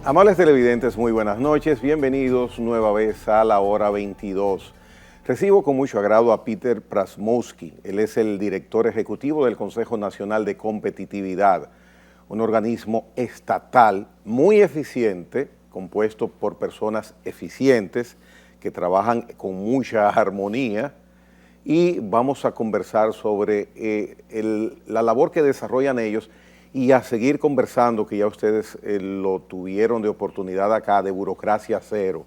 Amables televidentes, muy buenas noches. Bienvenidos nueva vez a la hora 22. Recibo con mucho agrado a Peter Prasmovsky. Él es el director ejecutivo del Consejo Nacional de Competitividad, un organismo estatal muy eficiente, compuesto por personas eficientes que trabajan con mucha armonía, y vamos a conversar sobre la labor que desarrollan ellos y a seguir conversando, que ya ustedes lo tuvieron de oportunidad acá, de Burocracia Cero.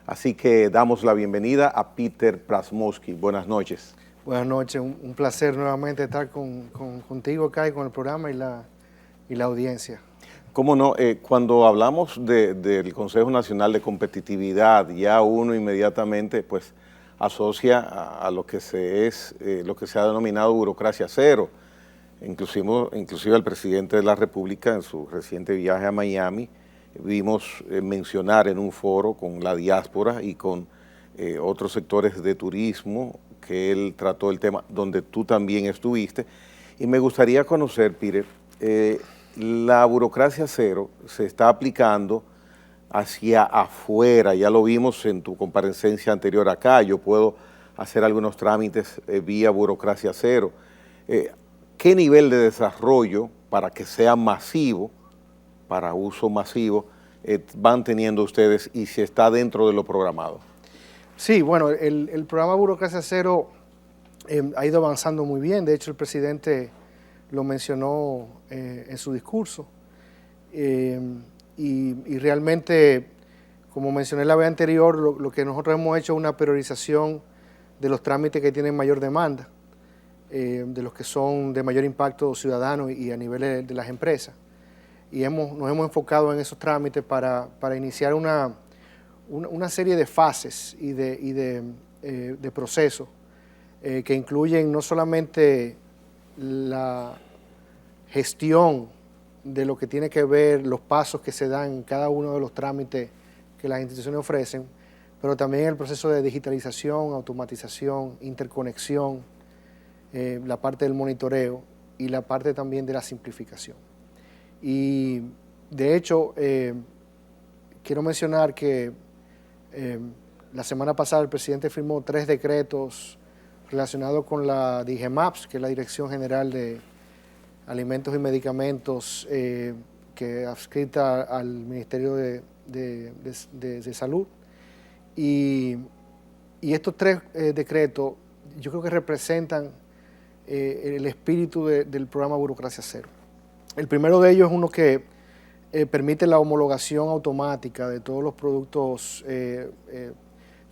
Así que damos la bienvenida a Peter Prasmovsky. Buenas noches. Buenas noches, un placer nuevamente estar contigo acá y con el programa y la audiencia. Cómo no, cuando hablamos del Consejo Nacional de Competitividad, ya uno inmediatamente pues asocia a lo que lo que se ha denominado Burocracia Cero. Inclusive el presidente de la República, en su reciente viaje a Miami, vimos mencionar en un foro con la diáspora y con otros sectores de turismo que él trató el tema, donde tú también estuviste. Y me gustaría conocer, Peter, la burocracia cero se está aplicando hacia afuera. Ya lo vimos en tu comparecencia anterior acá. Yo puedo hacer algunos trámites vía burocracia cero. ¿Qué nivel de desarrollo para que sea masivo, para uso masivo, van teniendo ustedes y si está dentro de lo programado? Sí, bueno, el programa Burocracia Cero ha ido avanzando muy bien. De hecho, el presidente lo mencionó en su discurso. Y realmente, como mencioné la vez anterior, lo que nosotros hemos hecho es una priorización de los trámites que tienen mayor demanda, de los que son de mayor impacto ciudadano y a nivel de las empresas. Y nos hemos enfocado en esos trámites para iniciar una serie de fases y de procesos que incluyen no solamente la gestión de lo que tiene que ver los pasos que se dan en cada uno de los trámites que las instituciones ofrecen, pero también el proceso de digitalización, automatización, interconexión, la parte del monitoreo y la parte también de la simplificación. Y de hecho, quiero mencionar que la semana pasada el presidente firmó 3 decretos relacionados con la DGMAPS, que es la Dirección General de Alimentos y Medicamentos, que adscrita al Ministerio de Salud. Y estos 3 decretos yo creo que representan el espíritu del programa Burocracia Cero. El primero de ellos es uno que permite la homologación automática de todos los productos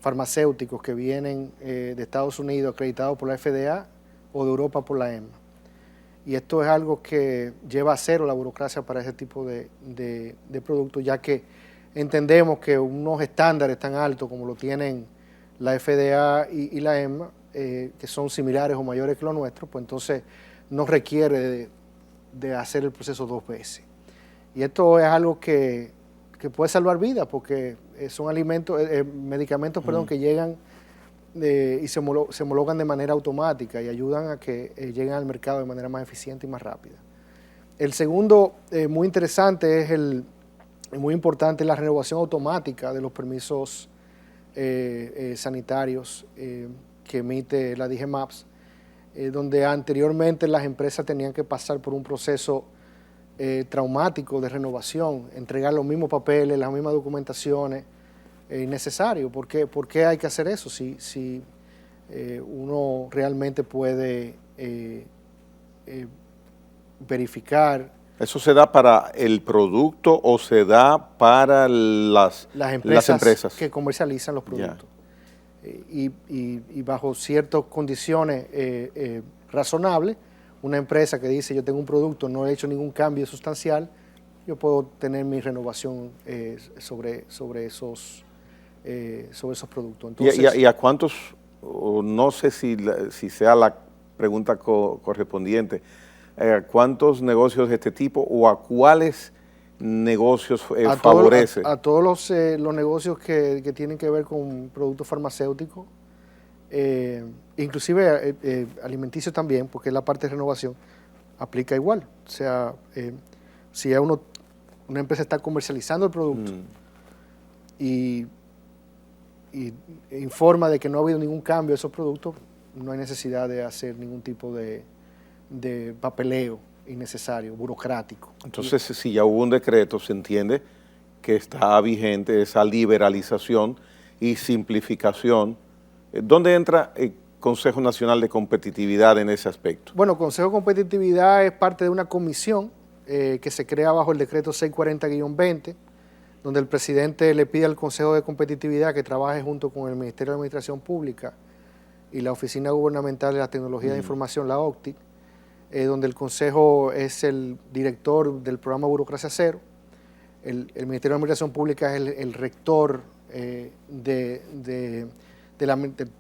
farmacéuticos que vienen de Estados Unidos acreditados por la FDA o de Europa por la EMA. Y esto es algo que lleva a cero la burocracia para ese tipo de productos, ya que entendemos que unos estándares tan altos como lo tienen la FDA y la EMA, que son similares o mayores que los nuestros, pues entonces no requiere de hacer el proceso 2 veces. Y esto es algo que puede salvar vidas, porque son medicamentos que llegan y se homologan de manera automática y ayudan a que lleguen al mercado de manera más eficiente y más rápida. El segundo, muy interesante, muy importante, la renovación automática de los permisos sanitarios que emite la DGMAPS, donde anteriormente las empresas tenían que pasar por un proceso traumático de renovación, entregar los mismos papeles, las mismas documentaciones, innecesario. ¿Por qué hay que hacer eso si uno realmente puede verificar? ¿Eso se da para el producto o se da para las empresas que comercializan los productos? Y bajo ciertas condiciones razonables, una empresa que dice yo tengo un producto, no he hecho ningún cambio sustancial, yo puedo tener mi renovación sobre esos productos. Entonces, ¿Y a cuántos, no sé si sea la pregunta correspondiente, cuántos negocios de este tipo o a cuáles negocios favorece? A todos los negocios que tienen que ver con productos farmacéuticos, inclusive alimenticios también, porque es la parte de renovación, aplica igual. O sea, si hay una una empresa está comercializando el producto y informa de que no ha habido ningún cambio a esos productos, no hay necesidad de hacer ningún tipo de papeleo innecesario, burocrático. Entonces, si ya hubo un decreto, se entiende que está vigente esa liberalización y simplificación. ¿Dónde entra el Consejo Nacional de Competitividad en ese aspecto? Bueno, Consejo de Competitividad es parte de una comisión que se crea bajo el decreto 640-20, donde el presidente le pide al Consejo de Competitividad que trabaje junto con el Ministerio de Administración Pública y la Oficina Gubernamental de la Tecnología de Información, la OCTI, donde el Consejo es el director del programa Burocracia Cero. El Ministerio de Administración Pública es el rector de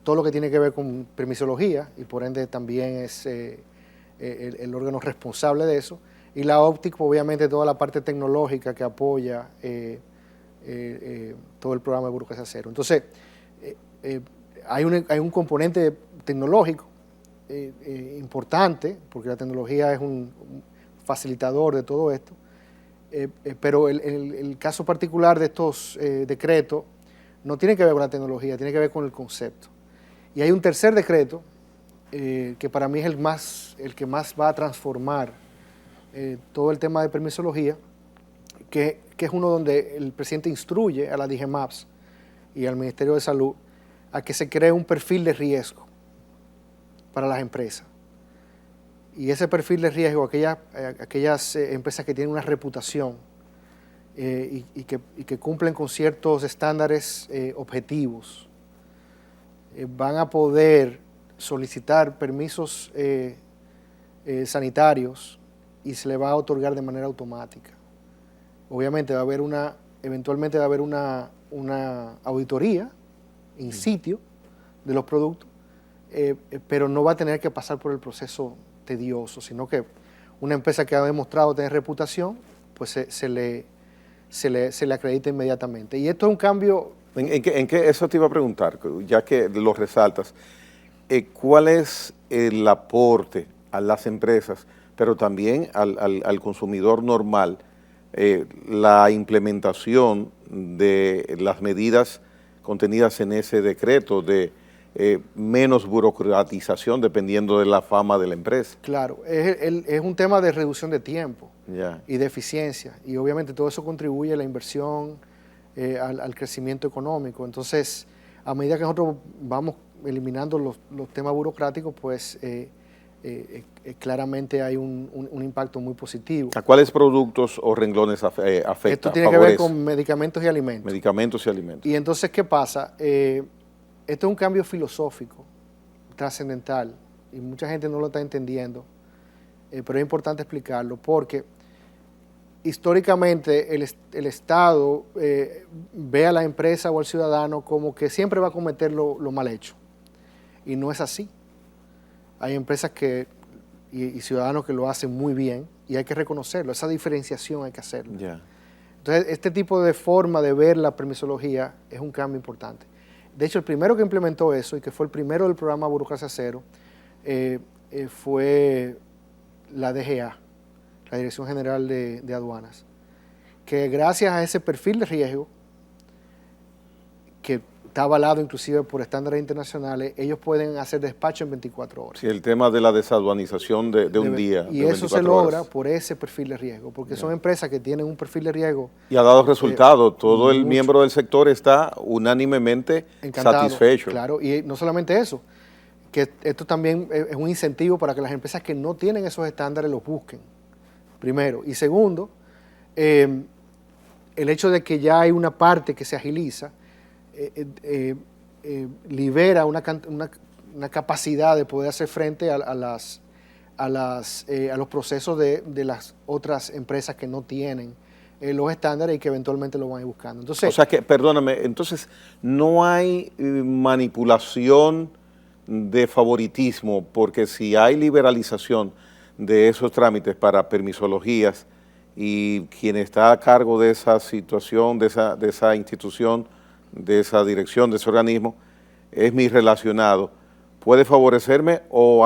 todo lo que tiene que ver con permisología y por ende también es el órgano responsable de eso. Y la OPTIC, obviamente, toda la parte tecnológica que apoya todo el programa de Burocracia Cero. Entonces, hay un componente tecnológico importante, porque la tecnología es un facilitador de todo esto, pero el caso particular de estos decretos no tiene que ver con la tecnología, tiene que ver con el concepto. Y hay un tercer decreto que para mí es el que más va a transformar todo el tema de permisología, que es uno donde el presidente instruye a la DGMAPS y al Ministerio de Salud a que se cree un perfil de riesgo para las empresas. Y ese perfil de riesgo, aquellas empresas que tienen una reputación y que cumplen con ciertos estándares objetivos, van a poder solicitar permisos sanitarios y se le va a otorgar de manera automática. Obviamente eventualmente va a haber una auditoría in situ de los productos, pero no va a tener que pasar por el proceso tedioso, sino que una empresa que ha demostrado tener reputación, pues se le acredita inmediatamente. Y esto es un cambio. ¿En qué eso te iba a preguntar, ya que lo resaltas? ¿Cuál es el aporte a las empresas, pero también al consumidor normal, la implementación de las medidas contenidas en ese decreto de menos burocratización dependiendo de la fama de la empresa? Claro, es un tema de reducción de tiempo y de eficiencia, y obviamente todo eso contribuye a la inversión, al crecimiento económico. Entonces, a medida que nosotros vamos eliminando los temas burocráticos, pues claramente hay un impacto muy positivo. ¿A cuáles productos o renglones afecta? Esto tiene que ver con medicamentos y alimentos. Medicamentos y alimentos. Y entonces, ¿qué pasa? Esto es un cambio filosófico, trascendental, y mucha gente no lo está entendiendo, pero es importante explicarlo, porque históricamente el Estado ve a la empresa o al ciudadano como que siempre va a cometer lo mal hecho, y no es así. Hay empresas y ciudadanos que lo hacen muy bien, y hay que reconocerlo, esa diferenciación hay que hacerlo. Entonces, este tipo de forma de ver la permisología es un cambio importante. De hecho, el primero que implementó eso, y que fue el primero del programa Burocracia Cero, fue la DGA, la Dirección General de Aduanas, que gracias a ese perfil de riesgo, que está avalado inclusive por estándares internacionales, ellos pueden hacer despacho en 24 horas. Sí, el tema de la desaduanización de un día. Y eso se logra por ese perfil de riesgo, porque son empresas que tienen un perfil de riesgo. Y ha dado resultados. Todo el miembro del sector está unánimemente satisfecho. Claro, y no solamente eso, que esto también es un incentivo para que las empresas que no tienen esos estándares los busquen, primero. Y segundo, el hecho de que ya hay una parte que se agiliza, libera una capacidad de poder hacer frente a los procesos de las otras empresas que no tienen los estándares y que eventualmente lo van a ir buscando. Entonces, o sea que, perdóname, entonces no hay manipulación de favoritismo, porque si hay liberalización de esos trámites para permisologías y quien está a cargo de esa situación, de esa institución, de esa dirección, de ese organismo, es mi relacionado, ¿puede favorecerme o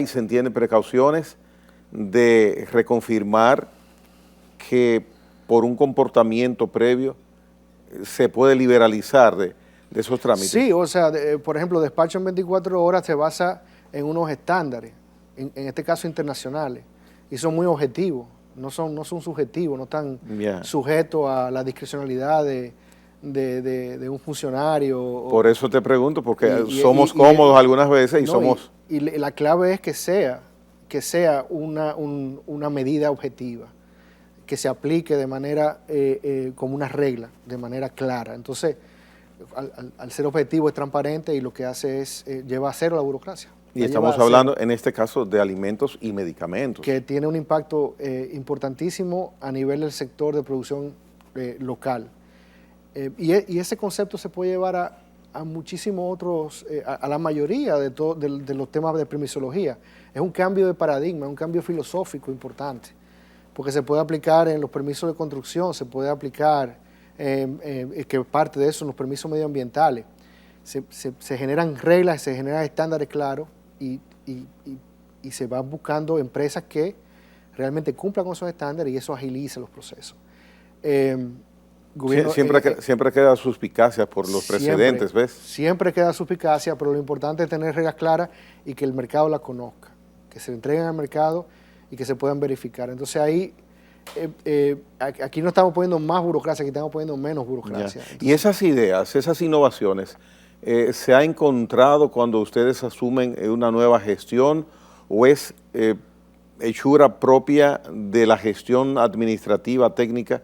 se entienden precauciones de reconfirmar que por un comportamiento previo se puede liberalizar de esos trámites. Sí, o sea, por ejemplo, despacho en 24 horas se basa en unos estándares, en este caso internacionales, y son muy objetivos, no son subjetivos, no están sujetos a la discrecionalidad de un funcionario. Por eso te pregunto, porque somos cómodos algunas veces y somos... Y la clave es que sea una medida objetiva, que se aplique de manera, como una regla, de manera clara. Entonces, al ser objetivo es transparente y lo que hace es lleva a cero la burocracia. Y estamos hablando en este caso de alimentos y medicamentos. Que tiene un impacto importantísimo a nivel del sector de producción local. Y ese concepto se puede llevar a muchísimos otros, a la mayoría de los temas de permisología. Es un cambio de paradigma, un cambio filosófico importante, porque se puede aplicar en los permisos de construcción, se puede aplicar, que parte de eso, en los permisos medioambientales. Se generan reglas, se generan estándares claros y se van buscando empresas que realmente cumplan con esos estándares y eso agiliza los procesos. Siempre queda suspicacia por los precedentes, ¿ves? Siempre queda suspicacia, pero lo importante es tener reglas claras y que el mercado las conozca, que se entreguen al mercado y que se puedan verificar. Entonces ahí, aquí no estamos poniendo más burocracia, aquí estamos poniendo menos burocracia. Entonces, y esas ideas, esas innovaciones, ¿se ha encontrado cuando ustedes asumen una nueva gestión o es hechura propia de la gestión administrativa, técnica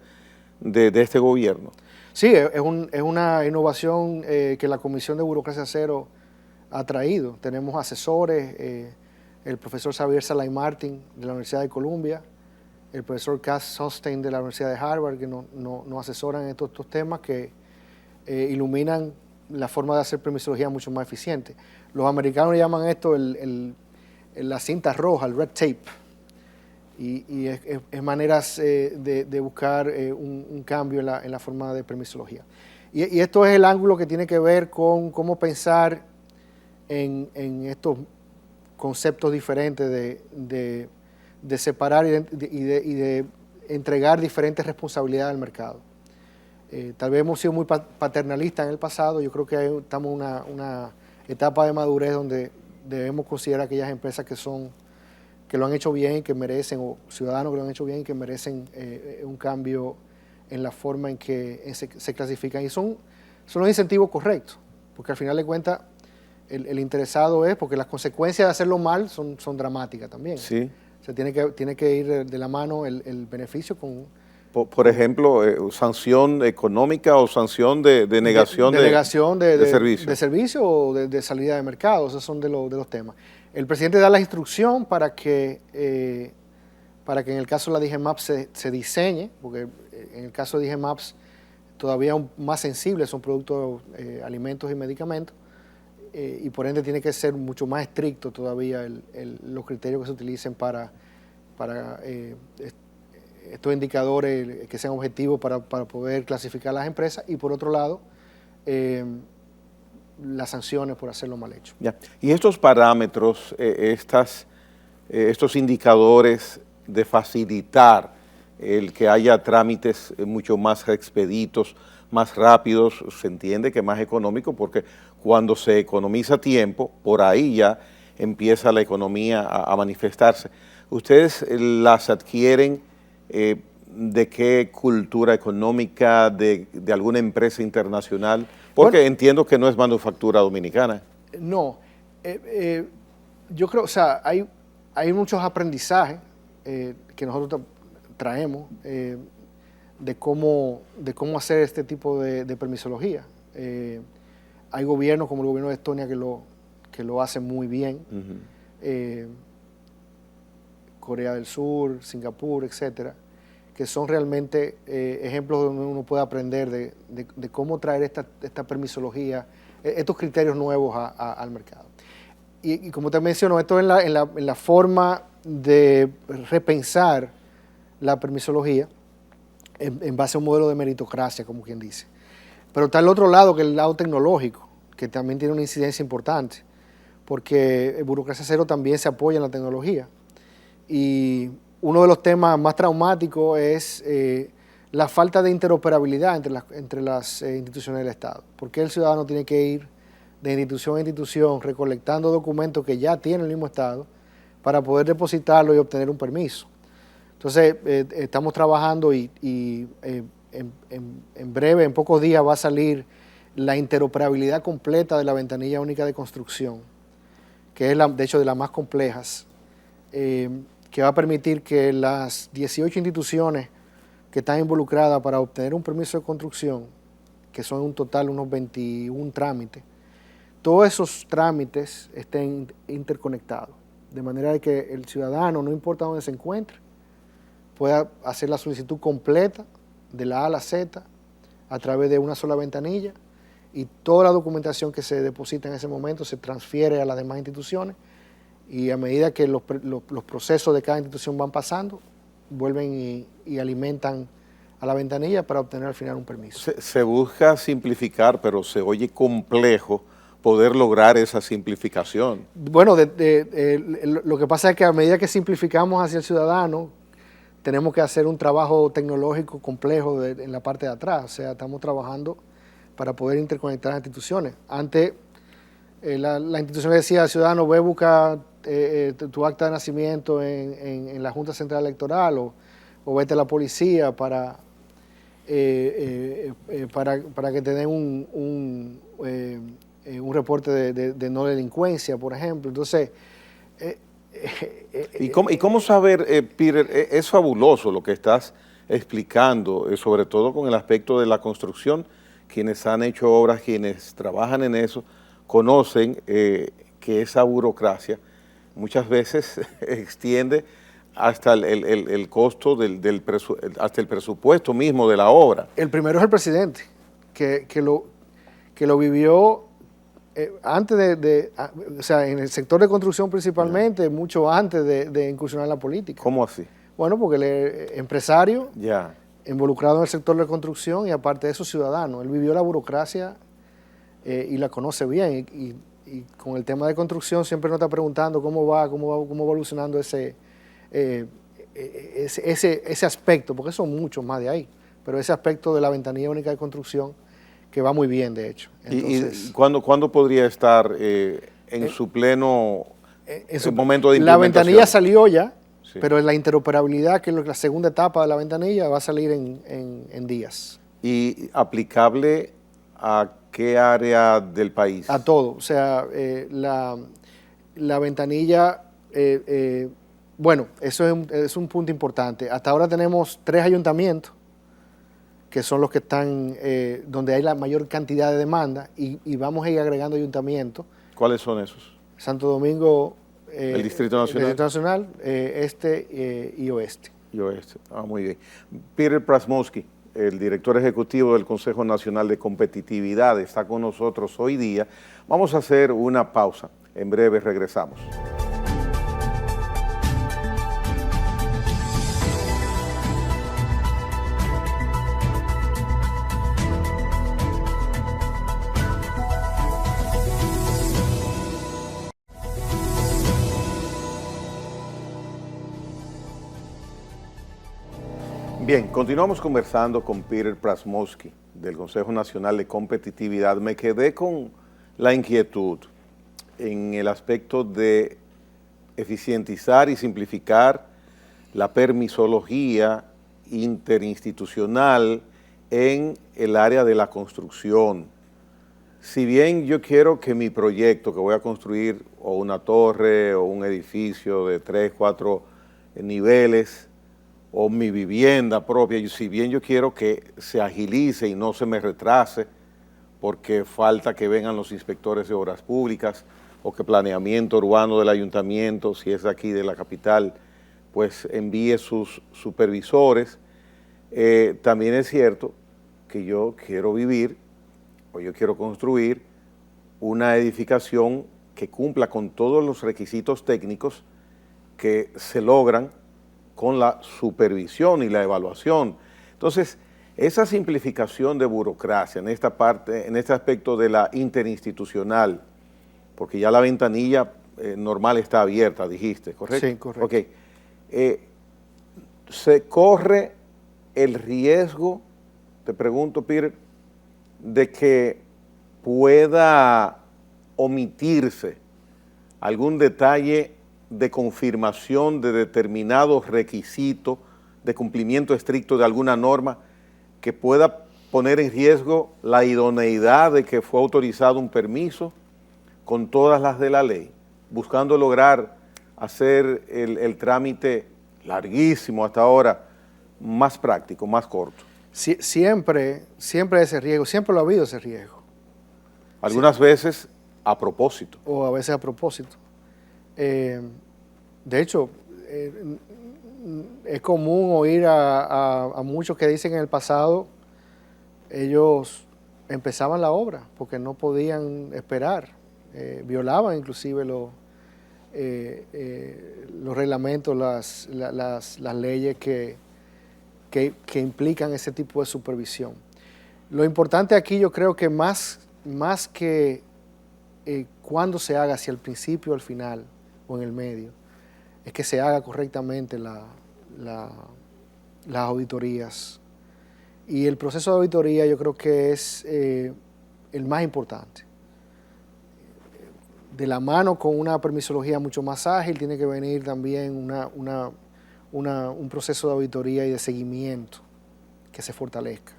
de este gobierno? Sí, es una innovación que la Comisión de Burocracia Cero ha traído. Tenemos asesores, el profesor Xavier Salay Martin de la Universidad de Columbia, el profesor Cass Sunstein de la Universidad de Harvard, que nos asesoran en estos temas que iluminan la forma de hacer permisología mucho más eficiente. Los americanos llaman esto la cinta roja, el red tape. Y es maneras de buscar un cambio en la forma de permisología. Y esto es el ángulo que tiene que ver con cómo pensar en estos conceptos diferentes de separar y de entregar diferentes responsabilidades al mercado. Tal vez hemos sido muy paternalistas en el pasado. Yo creo que estamos en una etapa de madurez donde debemos considerar aquellas empresas que lo han hecho bien y que merecen, o ciudadanos que lo han hecho bien y que merecen un cambio en la forma en que se clasifican. Y son los incentivos correctos, porque al final de cuentas el interesado es, porque las consecuencias de hacerlo mal son dramáticas también. Sí. O sea, tiene que ir de la mano el beneficio con... Por ejemplo, sanción económica o sanción de negación de servicio. De servicio o de salida de mercado, esos son de los temas. El presidente da la instrucción para que en el caso de la DGMAP se diseñe, porque en el caso de DGMAPs todavía más sensibles son productos, alimentos y medicamentos, y por ende tiene que ser mucho más estricto todavía los criterios que se utilicen para estos indicadores que sean objetivos para poder clasificar las empresas, y por otro lado, las sanciones por hacerlo mal hecho. Ya. Y estos parámetros, estos indicadores de facilitar el que haya trámites mucho más expeditos, más rápidos, se entiende que más económico, porque cuando se economiza tiempo, por ahí ya empieza la economía a manifestarse. ¿Ustedes las adquieren de qué cultura económica, de alguna empresa internacional? Porque entiendo que no es manufactura dominicana. No, yo creo, o sea, hay muchos aprendizajes que nosotros traemos de cómo hacer este tipo de permisología. Hay gobiernos como el gobierno de Estonia que lo hacen muy bien. Corea del Sur, Singapur, etcétera, que son realmente ejemplos donde uno puede aprender de cómo traer esta permisología, estos criterios nuevos al mercado. Y como te menciono, esto es en la forma de repensar la permisología en base a un modelo de meritocracia, como quien dice. Pero está el otro lado, que es el lado tecnológico, que también tiene una incidencia importante, porque Burocracia Cero también se apoya en la tecnología. Y uno de los temas más traumáticos es la falta de interoperabilidad entre las instituciones del Estado. Porque el ciudadano tiene que ir de institución a institución recolectando documentos que ya tiene el mismo Estado para poder depositarlo y obtener un permiso. Entonces, estamos trabajando y en breve, en pocos días, va a salir la interoperabilidad completa de la ventanilla única de construcción, que es, de hecho, de las más complejas, que va a permitir que las 18 instituciones que están involucradas para obtener un permiso de construcción, que son un total unos 21 trámites, todos esos trámites estén interconectados, de manera de que el ciudadano, no importa dónde se encuentre, pueda hacer la solicitud completa de la A a la Z a través de una sola ventanilla, y toda la documentación que se deposita en ese momento se transfiere a las demás instituciones, y a medida que los procesos de cada institución van pasando, vuelven y alimentan a la ventanilla para obtener al final un permiso. Se busca simplificar, pero se oye complejo poder lograr esa simplificación. Bueno, lo que pasa es que a medida que simplificamos hacia el ciudadano, tenemos que hacer un trabajo tecnológico complejo en la parte de atrás. O sea, estamos trabajando para poder interconectar las instituciones. Antes, la institución decía al ciudadano, ve, busca tu acta de nacimiento en la Junta Central Electoral, o vete a la policía para que te den un reporte de no delincuencia, por ejemplo. Entonces, ¿Y cómo saber, Peter? Es fabuloso lo que estás explicando, sobre todo con el aspecto de la construcción. Quienes han hecho obras, quienes trabajan en eso, conocen que esa burocracia muchas veces extiende hasta el costo hasta el presupuesto mismo de la obra. El primero es el presidente, que lo vivió antes o sea, en el sector de construcción principalmente, mucho antes de incursionar en la política. ¿Cómo así? Bueno, porque él es empresario, Ya, involucrado en el sector de construcción, y aparte de eso, ciudadano. Él vivió la burocracia y la conoce bien. Y con el tema de construcción siempre nos está preguntando cómo va evolucionando ese aspecto, porque son muchos más de ahí, pero ese aspecto de la ventanilla única de construcción, que va muy bien, de hecho. Entonces, ¿Y cuándo podría estar en su pleno momento de implementación? La ventanilla salió ya, sí, pero la interoperabilidad, que es la segunda etapa de la ventanilla, va a salir en días. ¿Y aplicable a qué área del país? A todo. O sea, la ventanilla, bueno, eso es un punto importante. Hasta ahora tenemos 3 ayuntamientos, que son los que están, donde hay la mayor cantidad de demanda, y vamos a ir agregando ayuntamientos. ¿Cuáles son esos? Santo Domingo, el Distrito Nacional, el Distrito Nacional, este y oeste. Y oeste. Muy bien. Peter Prasmovsky, el director ejecutivo del Consejo Nacional de Competitividad, está con nosotros hoy día. Vamos a hacer una pausa. En breve regresamos. Bien, continuamos conversando con Peter Prasmovsky del Consejo Nacional de Competitividad. Me quedé con la inquietud en el aspecto de eficientizar y simplificar la permisología interinstitucional en el área de la construcción. Si bien yo quiero que mi proyecto, que voy a construir o una torre o un edificio de 3, 4 niveles, o mi vivienda propia, si bien yo quiero que se agilice y no se me retrase porque falta que vengan los inspectores de obras públicas o que planeamiento urbano del ayuntamiento, si es aquí de la capital, pues envíe sus supervisores, también es cierto que yo quiero vivir o yo quiero construir una edificación que cumpla con todos los requisitos técnicos que se logran con la supervisión y la evaluación. Entonces, esa simplificación de burocracia en esta parte, en este aspecto de la interinstitucional, porque ya la ventanilla normal está abierta, dijiste, ¿correcto? Sí, correcto. Ok. Se corre el riesgo, te pregunto, Peter, de que pueda omitirse algún detalle de confirmación de determinados requisitos, de cumplimiento estricto de alguna norma que pueda poner en riesgo la idoneidad de que fue autorizado un permiso con todas las de la ley, buscando lograr hacer el trámite larguísimo hasta ahora más práctico, más corto. Siempre ese riesgo, siempre lo ha habido ese riesgo. Algunas veces a propósito. O a veces a propósito. De hecho, es común oír a muchos que dicen en el pasado, ellos empezaban la obra porque no podían esperar, violaban inclusive los reglamentos, las leyes que implican ese tipo de supervisión. Lo importante aquí yo creo que más que cuándo se haga, si al principio o al final o en el medio, es que se haga correctamente las auditorías. Y el proceso de auditoría yo creo que es el más importante. De la mano con una permisología mucho más ágil tiene que venir también un proceso de auditoría y de seguimiento que se fortalezca.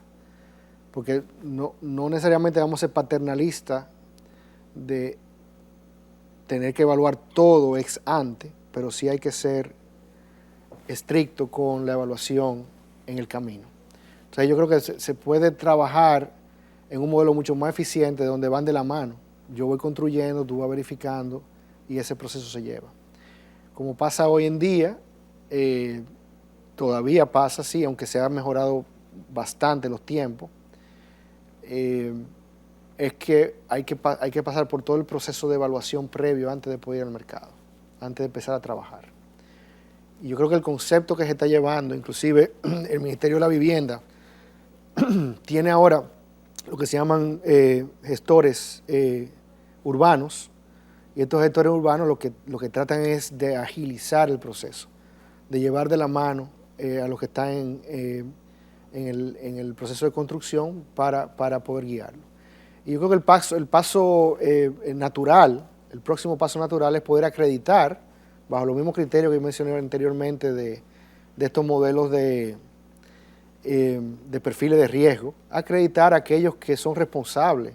Porque no necesariamente vamos a ser paternalistas de tener que evaluar todo ex ante, pero sí hay que ser estricto con la evaluación en el camino. O sea, yo creo que se puede trabajar en un modelo mucho más eficiente donde van de la mano. Yo voy construyendo, tú vas verificando y ese proceso se lleva. Como pasa hoy en día, todavía pasa así, aunque se han mejorado bastante los tiempos, es que hay que pasar por todo el proceso de evaluación previo antes de poder ir al mercado, antes de empezar a trabajar. Y yo creo que el concepto que se está llevando, inclusive el Ministerio de la Vivienda, tiene ahora lo que se llaman gestores urbanos, y estos gestores urbanos lo que tratan es de agilizar el proceso, de llevar de la mano a los que están en el proceso de construcción para poder guiarlo. Y yo creo que el paso natural, el próximo paso natural es poder acreditar, bajo los mismos criterios que mencioné anteriormente de estos modelos de perfiles de riesgo, acreditar a aquellos que son responsables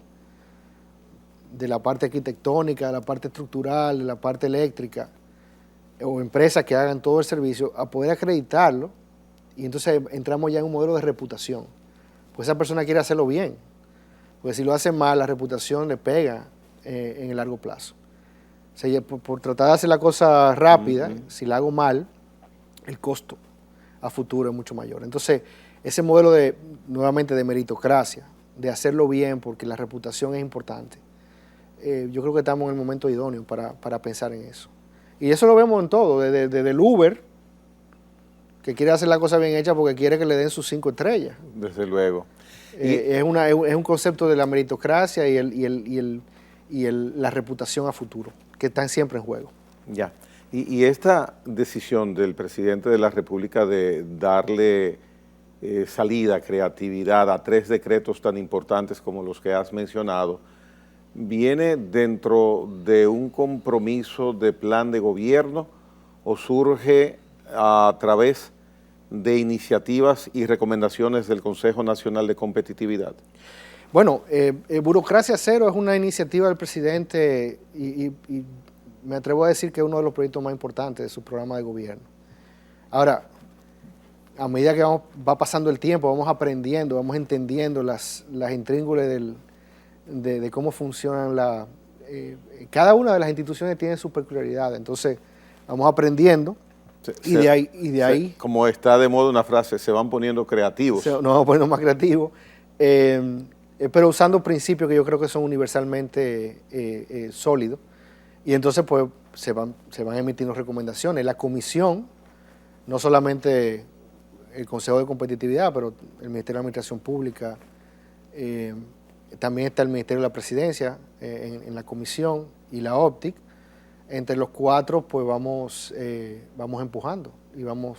de la parte arquitectónica, de la parte estructural, de la parte eléctrica, o empresas que hagan todo el servicio, a poder acreditarlo, y entonces entramos ya en un modelo de reputación. Pues esa persona quiere hacerlo bien, porque si lo hace mal, la reputación le pega en el largo plazo. O sea, por tratar de hacer la cosa rápida, si la hago mal, el costo a futuro es mucho mayor. Entonces, ese modelo nuevamente de meritocracia, de hacerlo bien porque la reputación es importante, yo creo que estamos en el momento idóneo para pensar en eso. Y eso lo vemos en todo, desde el Uber, que quiere hacer la cosa bien hecha porque quiere que le den sus 5 estrellas. Desde luego. Es un concepto de la meritocracia y la reputación a futuro, que están siempre en juego. Ya. Y esta decisión del presidente de la República de darle salida, creatividad a 3 decretos tan importantes como los que has mencionado, ¿viene dentro de un compromiso de plan de gobierno o surge a través de iniciativas y recomendaciones del Consejo Nacional de Competitividad? Bueno, Burocracia Cero es una iniciativa del presidente y me atrevo a decir que es uno de los proyectos más importantes de su programa de gobierno. Ahora, a medida que va pasando el tiempo, vamos aprendiendo, vamos entendiendo las intríngulas de cómo funcionan cada una de las instituciones tiene su peculiaridad. Entonces, vamos aprendiendo y de ahí... Como está de moda una frase, se van poniendo creativos. Nos vamos poniendo más creativos, pero usando principios que yo creo que son universalmente sólidos. Y entonces, pues, se van emitiendo recomendaciones. La comisión, no solamente el Consejo de Competitividad, pero el Ministerio de Administración Pública, también está el Ministerio de la Presidencia en la comisión y la OPTIC. Entre los 4, pues vamos empujando y vamos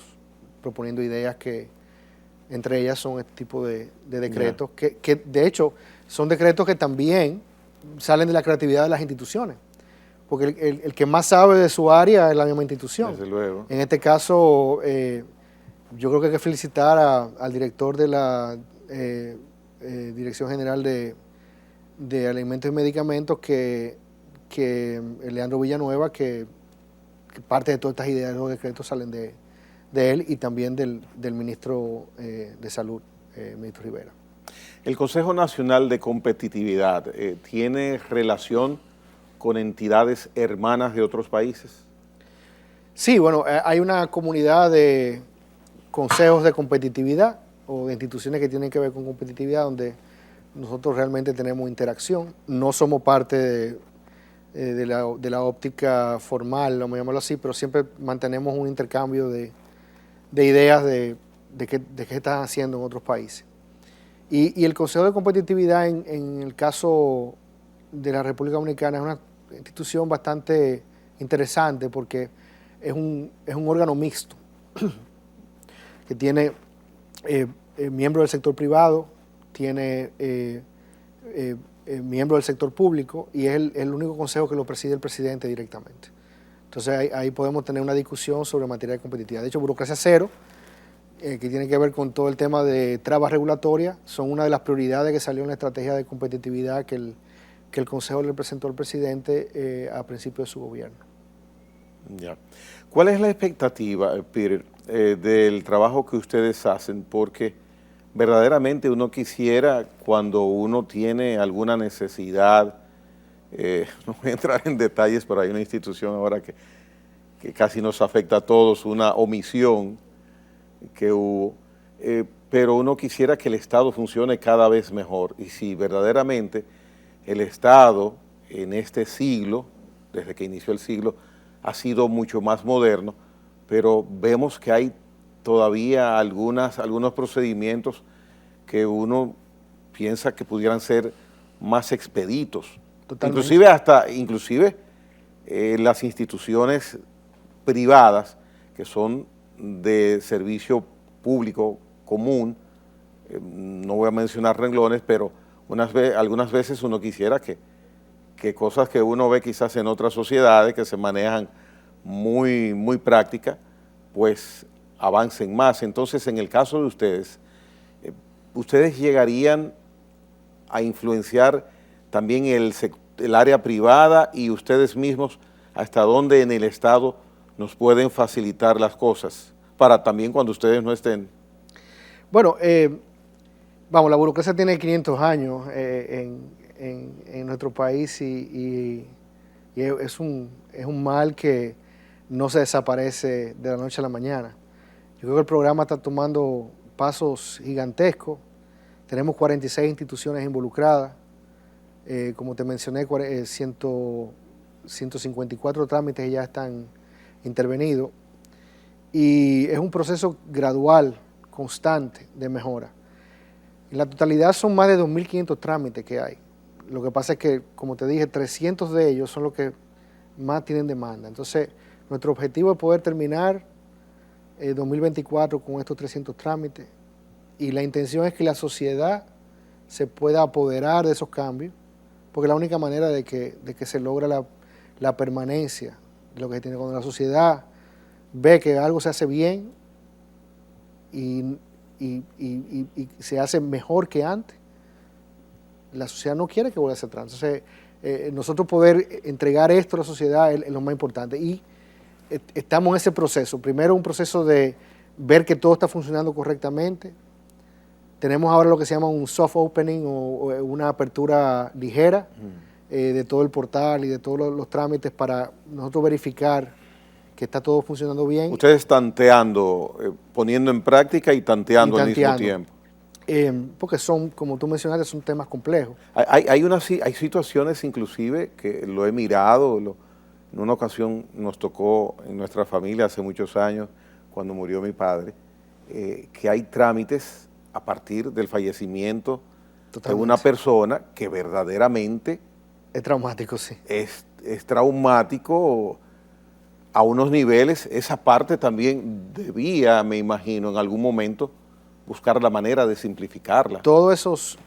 proponiendo ideas que Entre ellas son este tipo de decretos, que de hecho son decretos que también salen de la creatividad de las instituciones, porque el que más sabe de su área es la misma institución. Desde luego. En este caso, yo creo que hay que felicitar al director de la Dirección General de Alimentos y Medicamentos, que Leandro Villanueva, que parte de todas estas ideas de los decretos salen de él y también del ministro de Salud, ministro Rivera. ¿El Consejo Nacional de Competitividad tiene relación con entidades hermanas de otros países? Sí, bueno, hay una comunidad de consejos de competitividad o de instituciones que tienen que ver con competitividad donde nosotros realmente tenemos interacción. No somos parte de la óptica formal, vamos a llamarlo así, pero siempre mantenemos un intercambio de ideas de qué están haciendo en otros países. Y el Consejo de Competitividad en el caso de la República Dominicana es una institución bastante interesante porque es un órgano mixto que tiene miembros del sector privado, tiene miembros del sector público y es el único consejo que lo preside el presidente directamente. Entonces ahí podemos tener una discusión sobre materia de competitividad. De hecho, Burocracia Cero, que tiene que ver con todo el tema de trabas regulatorias, son una de las prioridades que salió en la estrategia de competitividad que el Consejo le presentó al presidente a principios de su gobierno. Ya. ¿Cuál es la expectativa, Peter, del trabajo que ustedes hacen? Porque verdaderamente uno quisiera, cuando uno tiene alguna necesidad, no voy a entrar en detalles, pero hay una institución ahora que casi nos afecta a todos, una omisión que hubo, pero uno quisiera que el Estado funcione cada vez mejor. Y si verdaderamente el Estado en este siglo, desde que inició el siglo, ha sido mucho más moderno, pero vemos que hay todavía algunos procedimientos que uno piensa que pudieran ser más expeditos. Totalmente. Inclusive las instituciones privadas que son de servicio público común, no voy a mencionar renglones, pero algunas veces uno quisiera que cosas que uno ve quizás en otras sociedades que se manejan muy, muy práctica, pues avancen más. Entonces, en el caso de ustedes, ¿ustedes llegarían a influenciar también el área privada y ustedes mismos hasta dónde en el Estado nos pueden facilitar las cosas para también cuando ustedes no estén? Bueno, vamos, la burocracia tiene 500 años en nuestro país y es un mal que no se desaparece de la noche a la mañana. Yo creo que el programa está tomando pasos gigantescos. Tenemos 46 instituciones involucradas. Como te mencioné, 154 trámites ya están intervenidos. Y es un proceso gradual, constante de mejora. En la totalidad son más de 2.500 trámites que hay. Lo que pasa es que, como te dije, 300 de ellos son los que más tienen demanda. Entonces, nuestro objetivo es poder terminar 2024 con estos 300 trámites y la intención es que la sociedad se pueda apoderar de esos cambios, porque es la única manera de que se logra la permanencia de lo que se tiene. Cuando la sociedad ve que algo se hace bien y se hace mejor que antes, la sociedad no quiere que vuelva hacia atrás. Entonces, nosotros poder entregar esto a la sociedad es lo más importante. Y estamos en ese proceso. Primero, un proceso de ver que todo está funcionando correctamente. Tenemos ahora lo que se llama un soft opening o una apertura ligera de todo el portal y de todos los trámites para nosotros verificar que está todo funcionando bien. Ustedes tanteando, poniendo en práctica y tanteando al mismo tiempo. Porque son, como tú mencionaste, son temas complejos. Hay situaciones inclusive que lo he mirado, en una ocasión nos tocó en nuestra familia hace muchos años, cuando murió mi padre, que hay trámites a partir del fallecimiento de una persona que verdaderamente es traumático, sí. Es traumático a unos niveles. Esa parte también debía, me imagino, en algún momento buscar la manera de simplificarla. Todos esos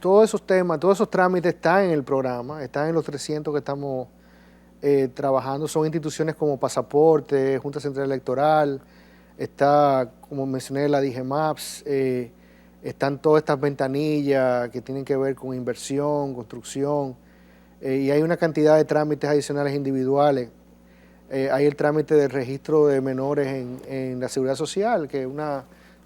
temas, todos esos trámites están en el programa, están en los 300 que estamos trabajando. Son instituciones como Pasaporte, Junta Central Electoral, está, como mencioné, la DIGEMAPS, están todas estas ventanillas que tienen que ver con inversión, construcción, y hay una cantidad de trámites adicionales individuales. Hay el trámite del registro de menores en la Seguridad Social, que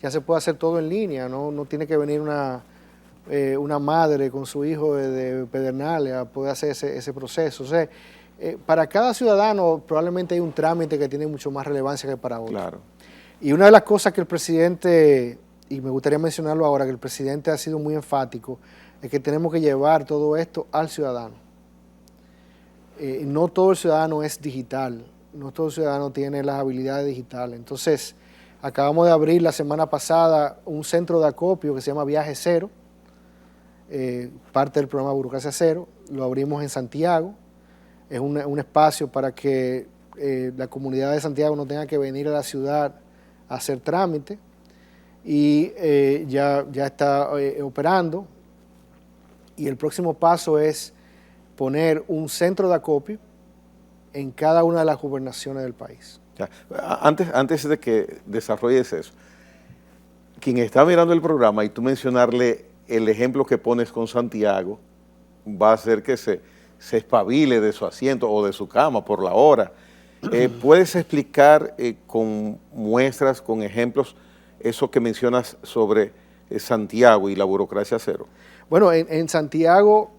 ya se puede hacer todo en línea, no tiene que venir una madre con su hijo de Pedernales a poder hacer ese proceso. O sea, para cada ciudadano probablemente hay un trámite que tiene mucho más relevancia que para otro. Claro. Y una de las cosas que el presidente, y me gustaría mencionarlo ahora, que el presidente ha sido muy enfático, es que tenemos que llevar todo esto al ciudadano. No todo el ciudadano es digital, no todo el ciudadano tiene las habilidades digitales. Entonces, acabamos de abrir la semana pasada un centro de acopio que se llama Viaje Cero, parte del programa Burocracia Cero. Lo abrimos en Santiago. Es un espacio para que la comunidad de Santiago no tenga que venir a la ciudad a hacer trámite, y ya está operando, y el próximo paso es poner un centro de acopio en cada una de las gobernaciones del país. Ya. Antes de que desarrolles eso, quien está mirando el programa y tú mencionarle el ejemplo que pones con Santiago, va a hacer que se espabile de su asiento o de su cama por la hora. ¿Puedes explicar con muestras, con ejemplos, eso que mencionas sobre Santiago y la burocracia cero? Bueno, en Santiago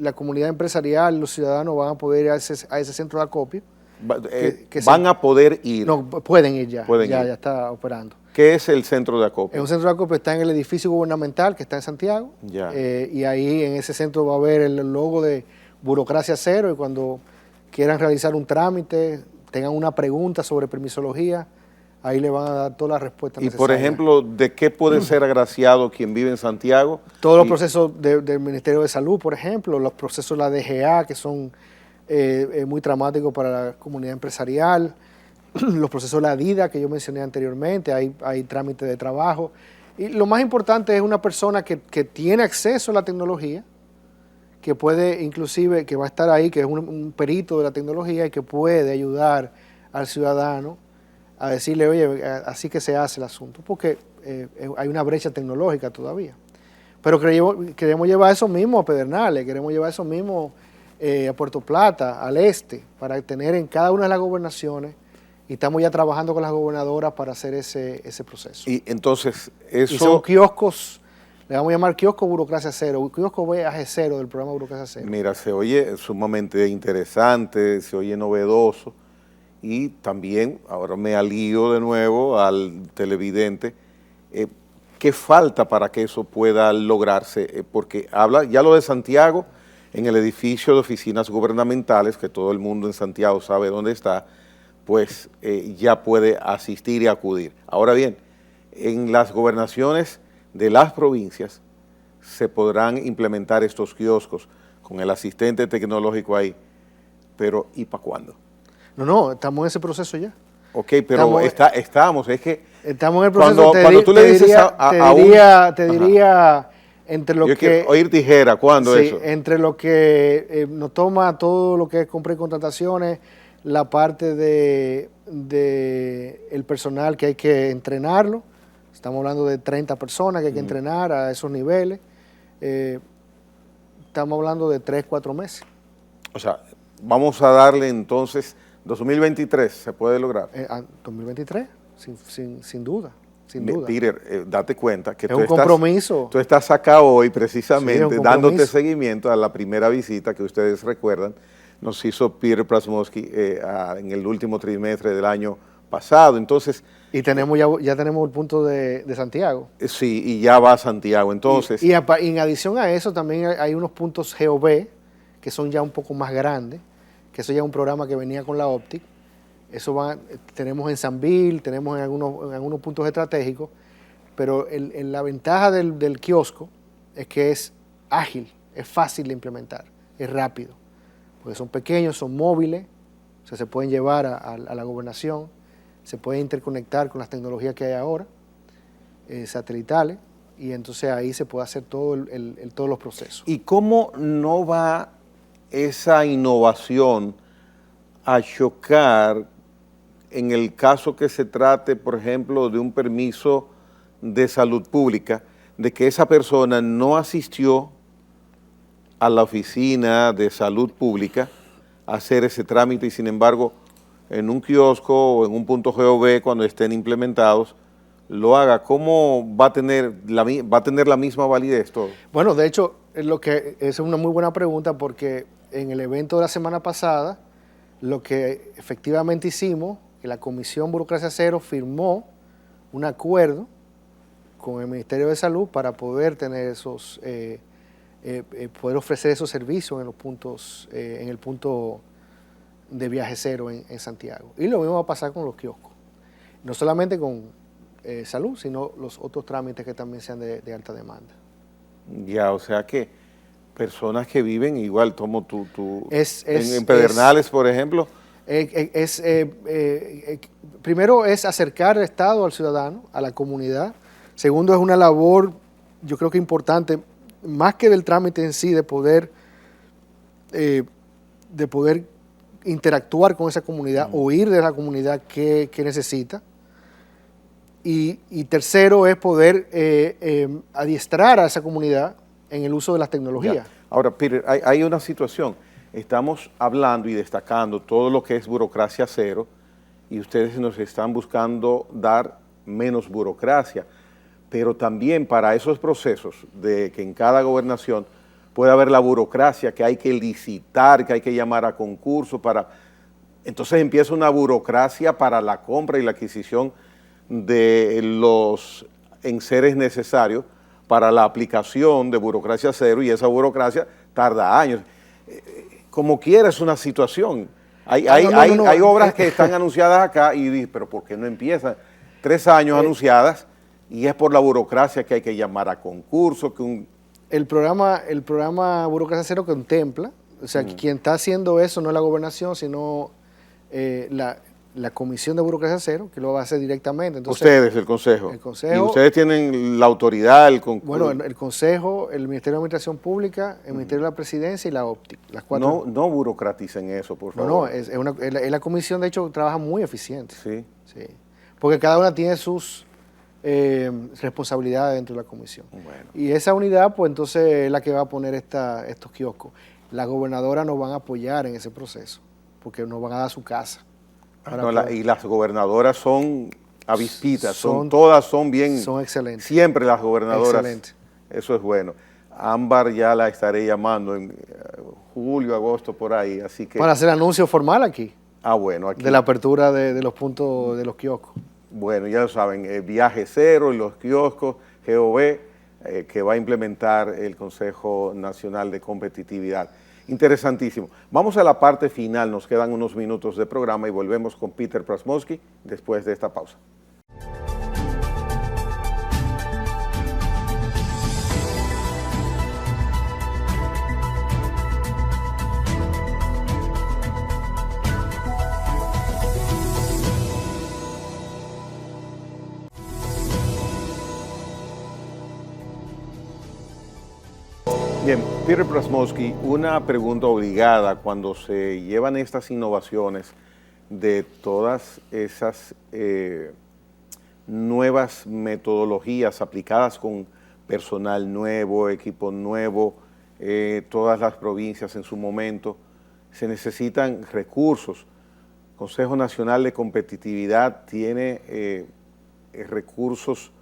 la comunidad empresarial, los ciudadanos van a poder ir a ese centro de acopio. ¿Van a poder ir? No, pueden ir ya, pueden ya ir. Ya está operando. ¿Qué es el centro de acopio? Es un centro de acopio, está en el edificio gubernamental que está en Santiago, y ahí en ese centro va a haber el logo de Burocracia Cero, y cuando quieran realizar un trámite, tengan una pregunta sobre permisología, ahí le van a dar todas las respuestas necesarias. Y por ejemplo, ¿de qué puede ser agraciado quien vive en Santiago? Todos los procesos del Ministerio de Salud, por ejemplo, los procesos de la DGA, que son muy traumáticos para la comunidad empresarial, los procesos de la DIDA que yo mencioné anteriormente, hay trámites de trabajo. Y lo más importante es una persona que tiene acceso a la tecnología, que puede inclusive, que va a estar ahí, que es un perito de la tecnología y que puede ayudar al ciudadano a decirle, oye, así que se hace el asunto, porque hay una brecha tecnológica todavía. Pero queremos llevar eso mismo a Pedernales, queremos llevar eso mismo a Puerto Plata, al este, para tener en cada una de las gobernaciones, y estamos ya trabajando con las gobernadoras para hacer ese proceso. Y entonces, eso... Y son kioscos, le vamos a llamar kiosco Burocracia Cero, kiosco Viaje Cero del programa Burocracia Cero. Mira, se oye sumamente interesante, se oye novedoso, y también, ahora me alío de nuevo al televidente, ¿qué falta para que eso pueda lograrse? Porque habla, ya lo de Santiago, en el edificio de oficinas gubernamentales, que todo el mundo en Santiago sabe dónde está, pues ya puede asistir y acudir. Ahora bien, en las gobernaciones de las provincias se podrán implementar estos kioscos con el asistente tecnológico ahí, pero ¿y para cuándo? No, estamos en ese proceso ya. Ok, pero estamos, es que... Estamos en el proceso. Cuando tú le dices te diría entre lo que... Oír tijera, ¿cuándo sí, eso? entre lo que nos toma todo lo que es compra y contrataciones, la parte de el personal que hay que entrenarlo. Estamos hablando de 30 personas que hay que entrenar a esos niveles. Estamos hablando de 3, 4 meses. O sea, vamos a darle entonces, 2023, ¿se puede lograr? 2023, sin duda. Sin duda. Peter, date cuenta que es un compromiso. Tú estás acá hoy precisamente sí, dándote seguimiento a la primera visita que ustedes recuerdan, nos hizo Peter Prasmovsky en el último trimestre del año pasado. Entonces, y tenemos ya tenemos el punto de Santiago. Sí, y ya va a Santiago. Entonces, y en adición a eso también hay unos puntos GOV que son ya un poco más grandes, que eso ya es un programa que venía con la OPTIC. Eso tenemos en Sanville, tenemos en algunos puntos estratégicos, pero la ventaja del kiosco es que es ágil, es fácil de implementar, es rápido, porque son pequeños, son móviles, o sea, se pueden llevar a la gobernación, se pueden interconectar con las tecnologías que hay ahora, satelitales, y entonces ahí se puede hacer todos los procesos. ¿Y cómo no va esa innovación a chocar en el caso que se trate, por ejemplo, de un permiso de salud pública, de que esa persona no asistió a la oficina de salud pública a hacer ese trámite y sin embargo en un kiosco o en un punto GOV cuando estén implementados lo haga? ¿Cómo va a tener la misma validez todo? Bueno, de hecho, es una muy buena pregunta, porque en el evento de la semana pasada, lo que efectivamente hicimos, que la Comisión Burocracia Cero firmó un acuerdo con el Ministerio de Salud para poder tener poder ofrecer esos servicios en los puntos, en el punto de viaje cero en Santiago. Y lo mismo va a pasar con los kioscos. No solamente con salud, sino los otros trámites que también sean de alta demanda. Ya, o sea que personas que viven igual, tomo en Pedernales, por ejemplo. Primero es acercar el Estado al ciudadano, a la comunidad. Segundo, es una labor, yo creo que importante, más que del trámite en sí, de poder interactuar con esa comunidad, oír de la comunidad qué necesita. Y tercero es poder adiestrar a esa comunidad en el uso de las tecnologías. Ya. Ahora, Peter, hay una situación. Estamos hablando y destacando todo lo que es burocracia cero y ustedes nos están buscando dar menos burocracia, pero también para esos procesos de que en cada gobernación puede haber la burocracia, que hay que licitar, que hay que llamar a concurso entonces empieza una burocracia para la compra y la adquisición de los enseres necesarios para la aplicación de burocracia cero, y esa burocracia tarda años. Como quiera es una situación. Hay obras que están anunciadas acá y dices, pero ¿por qué no empiezan? 3 años anunciadas y es por la burocracia que hay que llamar a concurso. El programa Burocracia Cero contempla, o sea, que quien está haciendo eso no es la gobernación, sino la Comisión de Burocracia Cero, que lo va a hacer directamente. Entonces, ustedes, el Consejo. El Consejo. Y ustedes tienen la autoridad, Bueno, el Consejo, el Ministerio de Administración Pública, el Ministerio de la Presidencia y la OPTIC. Las 4. No burocraticen eso, por favor. No, es la comisión, de hecho, trabaja muy eficiente. Sí. Sí. Porque cada una tiene sus responsabilidades dentro de la comisión. Bueno. Y esa unidad, pues entonces es la que va a poner estos kioscos. Las gobernadoras nos van a apoyar en ese proceso, porque nos van a dar su casa. Y las gobernadoras son avispitas, todas son bien. Son excelentes. Siempre las gobernadoras. Excelente. Eso es bueno. Ámbar ya la estaré llamando en julio, agosto, por ahí, así que. Para hacer anuncio formal aquí. Bueno, aquí. De la apertura de los puntos de los kioscos. Bueno, ya lo saben, viaje cero y los kioscos, GOV, que va a implementar el Consejo Nacional de Competitividad. Interesantísimo. Vamos a la parte final, nos quedan unos minutos de programa y volvemos con Peter Prasmovsky después de esta pausa. Bien, Peter Prasmovsky, una pregunta obligada cuando se llevan estas innovaciones de todas esas nuevas metodologías aplicadas con personal nuevo, equipo nuevo, todas las provincias en su momento, se necesitan recursos. El Consejo Nacional de Competitividad tiene recursos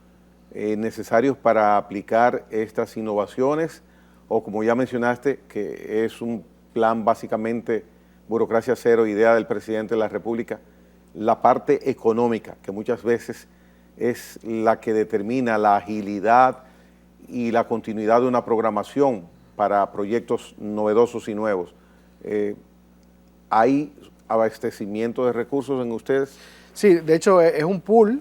necesarios para aplicar estas innovaciones, o como ya mencionaste, que es un plan básicamente burocracia cero, idea del presidente de la República, la parte económica, que muchas veces es la que determina la agilidad y la continuidad de una programación para proyectos novedosos y nuevos. ¿Hay abastecimiento de recursos en ustedes? Sí, de hecho es un pool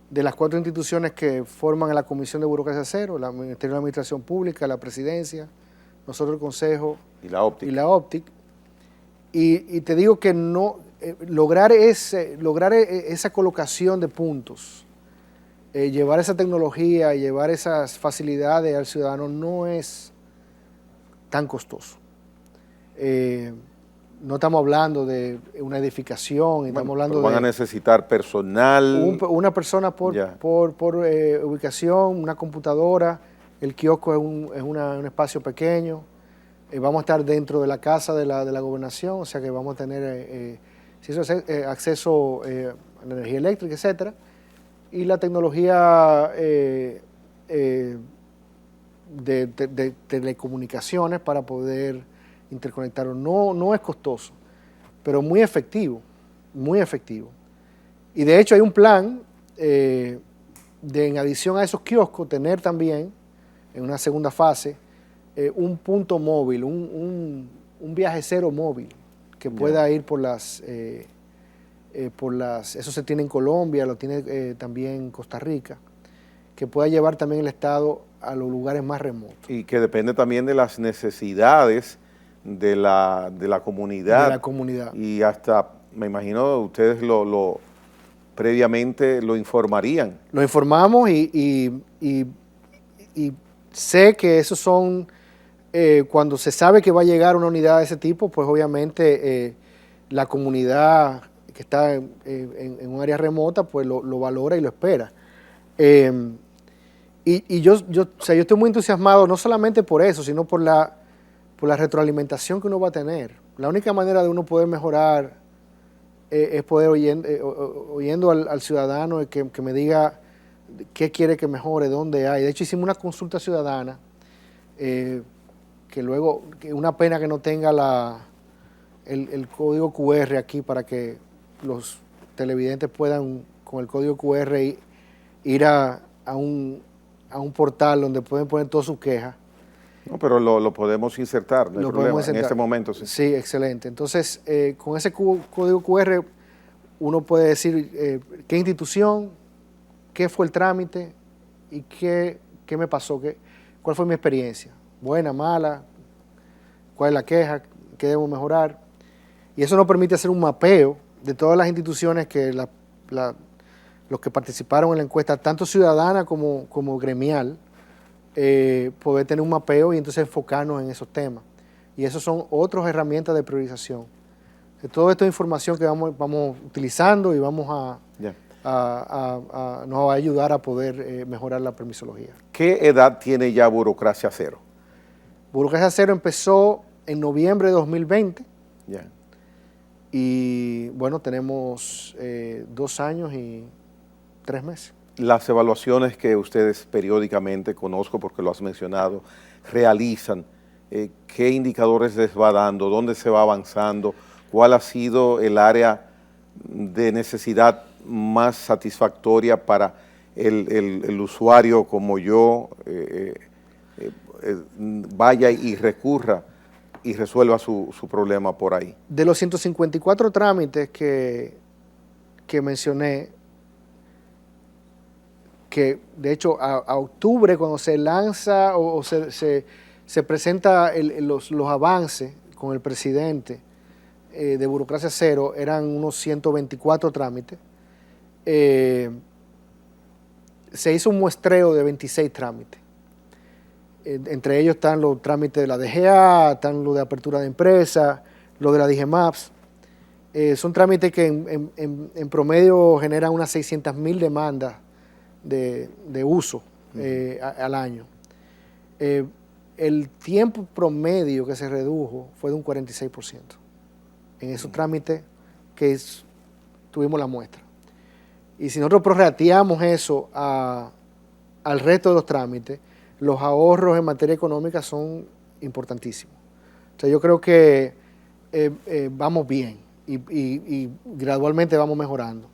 de las 4 instituciones que forman la Comisión de Burocracia Cero, el Ministerio de Administración Pública, la Presidencia, nosotros el Consejo y la OPTIC. Y te digo que no lograr esa colocación de puntos llevar esa tecnología, llevar esas facilidades al ciudadano no es tan costoso. No estamos hablando de una edificación, estamos hablando van a necesitar personal. Una persona por ubicación, una computadora, el kiosco es un espacio pequeño, vamos a estar dentro de la casa de la gobernación, o sea que vamos a tener acceso a la energía eléctrica, etcétera, y la tecnología de telecomunicaciones para poder interconectarlo. No es costoso, pero muy efectivo, muy efectivo. Y de hecho hay un plan de, en adición a esos kioscos, tener también, en una segunda fase, un punto móvil, un viaje cero móvil, que pueda ir por las, eso se tiene en Colombia, lo tiene también Costa Rica, que pueda llevar también el Estado a los lugares más remotos. Y que depende también de las necesidades de la comunidad. De la comunidad. Y hasta, me imagino, ustedes previamente lo informarían. Lo informamos y sé que esos son, cuando se sabe que va a llegar una unidad de ese tipo, pues obviamente la comunidad que está en un área remota, pues lo valora y lo espera. Yo estoy muy entusiasmado, no solamente por eso, sino por la retroalimentación que uno va a tener. La única manera de uno poder mejorar es poder oyendo al ciudadano que me diga qué quiere que mejore, dónde hay. De hecho, hicimos una consulta ciudadana, que luego, que una pena que no tenga el código QR aquí para que los televidentes puedan, con el código QR, ir a un portal donde pueden poner todas sus quejas. No, pero lo podemos insertar, no hay problema, en este momento. Sí, sí, excelente. Entonces, con ese código QR, uno puede decir qué institución, qué fue el trámite y qué me pasó, cuál fue mi experiencia, buena, mala, cuál es la queja, qué debo mejorar. Y eso nos permite hacer un mapeo de todas las instituciones que los que participaron en la encuesta, tanto ciudadana como gremial, poder tener un mapeo y entonces enfocarnos en esos temas. Y esas son otras herramientas de priorización. Toda esta información que vamos utilizando y nos va a ayudar a poder mejorar la permisología. ¿Qué edad tiene ya Burocracia Cero? Burocracia Cero empezó en noviembre de 2020. Ya. Y bueno, tenemos 2 años y 3 meses. Las evaluaciones que ustedes periódicamente, conozco porque lo has mencionado, realizan, ¿qué indicadores les va dando? ¿Dónde se va avanzando? ¿Cuál ha sido el área de necesidad más satisfactoria para el usuario como yo vaya y recurra y resuelva su problema por ahí? De los 154 trámites que mencioné, que de hecho a octubre, cuando se lanza o se presenta los avances con el presidente de Burocracia Cero, eran unos 124 trámites. Se hizo un muestreo de 26 trámites. Entre ellos están los trámites de la DGA, están los de apertura de empresa, los de la DGMAPS. Son trámites que en promedio generan unas 600.000 demandas de uso al año. El tiempo promedio que se redujo fue de un 46% en esos trámites que tuvimos la muestra. Y si nosotros prorrateamos eso al resto de los trámites, los ahorros en materia económica son importantísimos. O sea, yo creo que vamos bien y gradualmente vamos mejorando.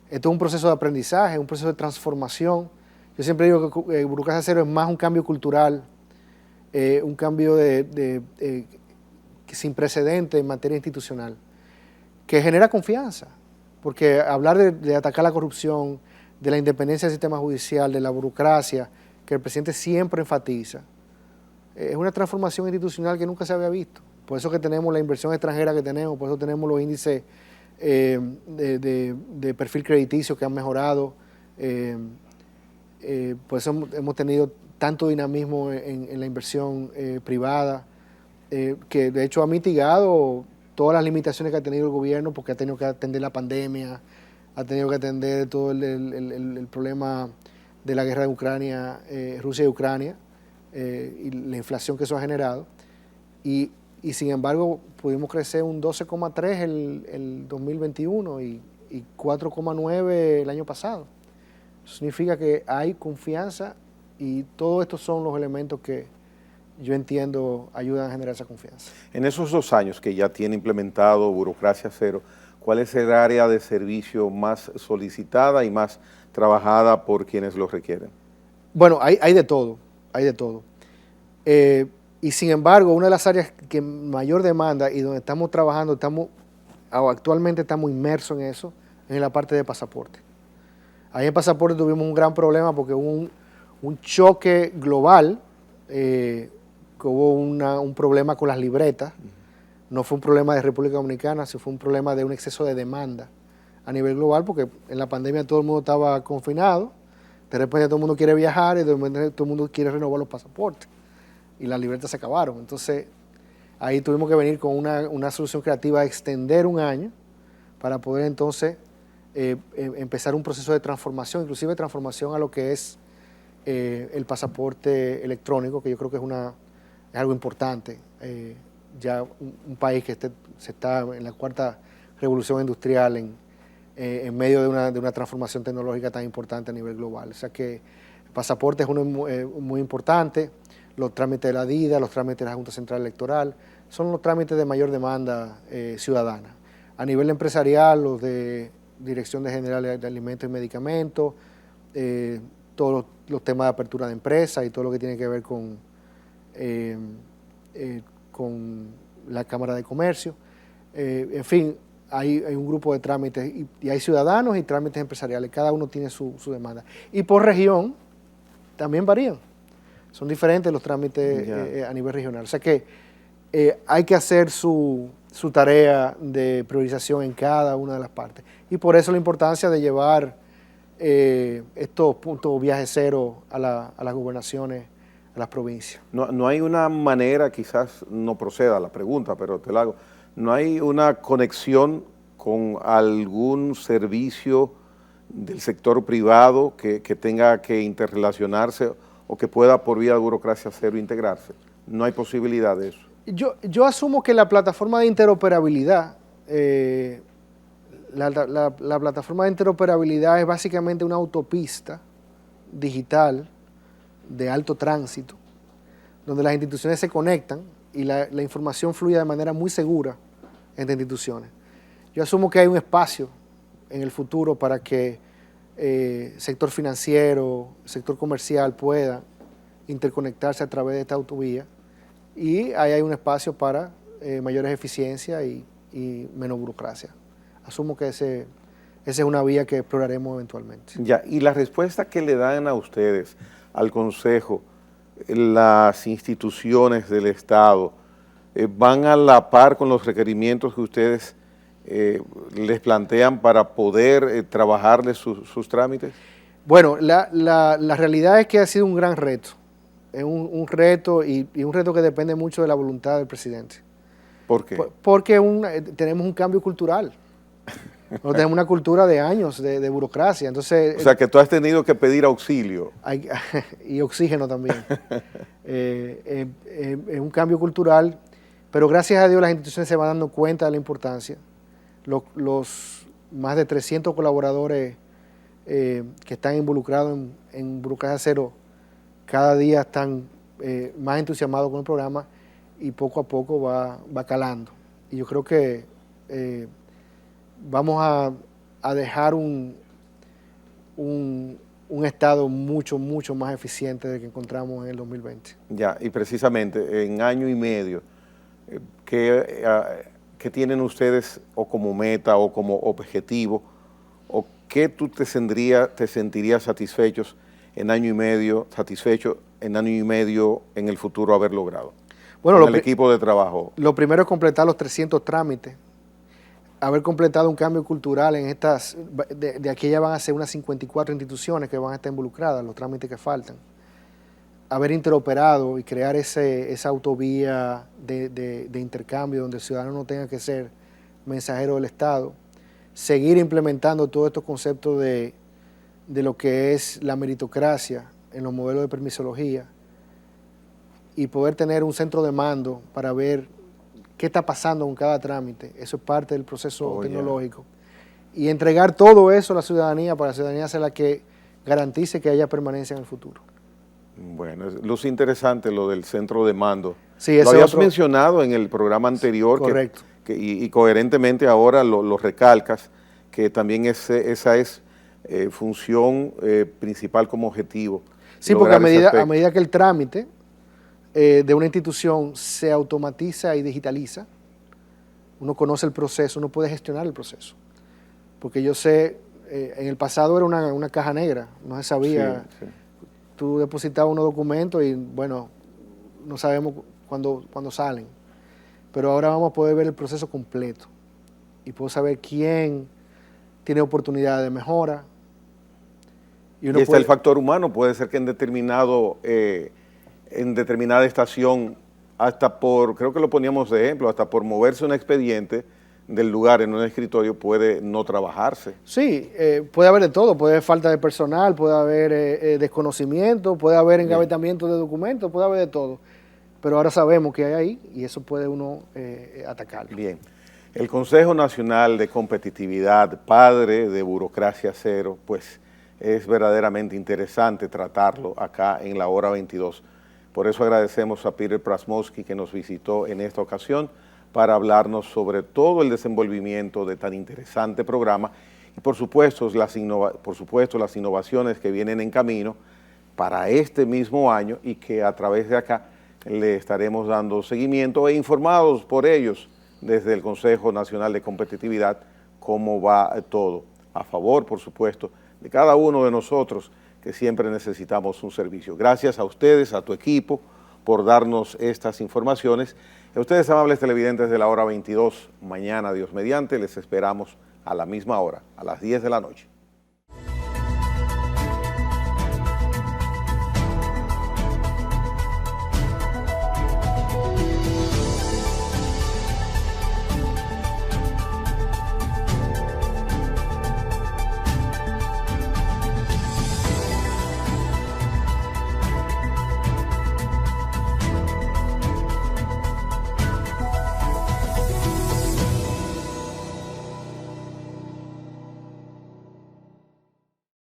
Esto es un proceso de aprendizaje, un proceso de transformación. Yo siempre digo que Burocracia Cero es más un cambio cultural, un cambio sin precedentes en materia institucional, que genera confianza, porque hablar de atacar la corrupción, de la independencia del sistema judicial, de la burocracia, que el presidente siempre enfatiza, es una transformación institucional que nunca se había visto. Por eso que tenemos la inversión extranjera que tenemos, por eso tenemos los índices de perfil crediticio que han mejorado, Por eso hemos tenido tanto dinamismo en la inversión privada, que de hecho ha mitigado todas las limitaciones que ha tenido el gobierno, porque ha tenido que atender la pandemia, ha tenido que atender todo el problema de la guerra de Ucrania, Rusia y Ucrania, y la inflación que eso ha generado. Y sin embargo pudimos crecer un 12,3 el 2021 y 4,9 el año pasado. Eso significa que hay confianza y todos estos son los elementos que yo entiendo ayudan a generar esa confianza. En esos 2 años que ya tiene implementado Burocracia Cero, ¿cuál es el área de servicio más solicitada y más trabajada por quienes lo requieren? Bueno, hay de todo, hay de todo. Y sin embargo, una de las áreas que mayor demanda y donde estamos trabajando, actualmente estamos inmersos en eso, es en la parte de pasaporte. Ahí en pasaporte tuvimos un gran problema porque hubo un choque global, que hubo un problema con las libretas. No fue un problema de República Dominicana, sino fue un problema de un exceso de demanda a nivel global, porque en la pandemia todo el mundo estaba confinado, de repente todo el mundo quiere viajar y de repente todo el mundo quiere renovar los pasaportes y las libretas se acabaron. Entonces ahí tuvimos que venir con una solución creativa de extender un año para poder entonces empezar un proceso de transformación, inclusive transformación a lo que es el pasaporte electrónico, que yo creo que es algo importante. Ya un país que se está en la 4ª revolución industrial en medio de una transformación tecnológica tan importante a nivel global. O sea que el pasaporte es uno muy importante, los trámites de la DIDA, los trámites de la Junta Central Electoral, son los trámites de mayor demanda ciudadana. A nivel empresarial, los de Dirección General de Alimentos y Medicamentos, todos los temas de apertura de empresas y todo lo que tiene que ver con la Cámara de Comercio. En fin, hay un grupo de trámites y hay ciudadanos y trámites empresariales, cada uno tiene su demanda. Y por región también varían, son diferentes los trámites a nivel regional. O sea que hay que hacer su tarea de priorización en cada una de las partes. Y por eso la importancia de llevar estos puntos viaje cero a las gobernaciones, a las provincias. No hay una manera, quizás no proceda la pregunta, pero te la hago, ¿no hay una conexión con algún servicio del sector privado que tenga que interrelacionarse o que pueda por vía de Burocracia Cero integrarse? ¿No hay posibilidad de eso? Yo asumo que la plataforma de interoperabilidad, la plataforma de interoperabilidad es básicamente una autopista digital de alto tránsito, donde las instituciones se conectan y la información fluye de manera muy segura entre instituciones. Yo asumo que hay un espacio en el futuro para que sector financiero, sector comercial pueda interconectarse a través de esta autovía, y ahí hay un espacio para mayores eficiencias y menos burocracia. Asumo que esa es una vía que exploraremos eventualmente. Ya, y la respuesta que le dan a ustedes, al Consejo, las instituciones del Estado, ¿van a la par con los requerimientos que ustedes les plantean para poder trabajarles sus trámites? Bueno, la realidad es que ha sido un gran reto. Es un reto y un reto que depende mucho de la voluntad del presidente. ¿Por qué? Porque tenemos un cambio cultural. Nosotros tenemos una cultura de años de burocracia. Entonces, o sea, que tú has tenido que pedir auxilio. Y oxígeno también. Es un cambio cultural, pero gracias a Dios las instituciones se van dando cuenta de la importancia. Los más de 300 colaboradores que están involucrados en Burocracia Cero cada día están más entusiasmados con el programa y poco a poco va calando. Y yo creo que vamos a dejar un Estado mucho más eficiente del que encontramos en el 2020. Ya, y precisamente en año y medio, ¿qué tienen ustedes o como meta o como objetivo, o qué tú te sentirías satisfecho en año y medio en el futuro haber logrado? Bueno, el equipo de trabajo. Lo primero es completar los 300 trámites. haber completado un cambio cultural en estas, de aquí ya van a ser unas 54 instituciones que van a estar involucradas, los trámites que faltan. Haber interoperado y crear esa autovía de intercambio donde el ciudadano no tenga que ser mensajero del Estado. Seguir implementando todos estos conceptos de lo que es la meritocracia en los modelos de permisología y poder tener un centro de mando para ver qué está pasando con cada trámite. Eso es parte del proceso tecnológico. Y entregar todo eso a la ciudadanía para que la ciudadanía sea la que garantice que haya permanencia en el futuro. Bueno, luce interesante lo del centro de mando. Sí, lo habías mencionado en el programa anterior. Correcto. Y coherentemente ahora lo recalcas, que también esa es función principal como objetivo. Sí, porque a medida que el trámite de una institución se automatiza y digitaliza, uno conoce el proceso, uno puede gestionar el proceso. Porque yo sé, en el pasado era una caja negra, no se sabía, sí. Tú depositabas unos documentos y bueno, no sabemos cuándo salen. Pero ahora vamos a poder ver el proceso completo y puedo saber quién tiene oportunidad de mejora. Y está el factor humano, puede ser que en determinada estación, hasta por, creo que lo poníamos de ejemplo, hasta por moverse un expediente del lugar en un escritorio puede no trabajarse. Sí, puede haber de todo, puede haber falta de personal, puede haber desconocimiento, puede haber engavetamiento de documentos, puede haber de todo. Pero ahora sabemos que hay ahí y eso puede uno atacarlo. Bien. El Consejo Nacional de Competitividad, padre de Burocracia Cero, pues es verdaderamente interesante tratarlo acá en la hora 22. Por eso agradecemos a Peter Prasmovsky que nos visitó en esta ocasión para hablarnos sobre todo el desenvolvimiento de tan interesante programa y por supuesto las innovaciones que vienen en camino para este mismo año y que a través de acá le estaremos dando seguimiento e informados por ellos desde el Consejo Nacional de Competitividad cómo va todo, a favor, por supuesto, de cada uno de nosotros que siempre necesitamos un servicio. Gracias a ustedes, a tu equipo, por darnos estas informaciones. A ustedes, amables televidentes de la hora 22, mañana, Dios mediante, les esperamos a la misma hora, a las 10 de la noche.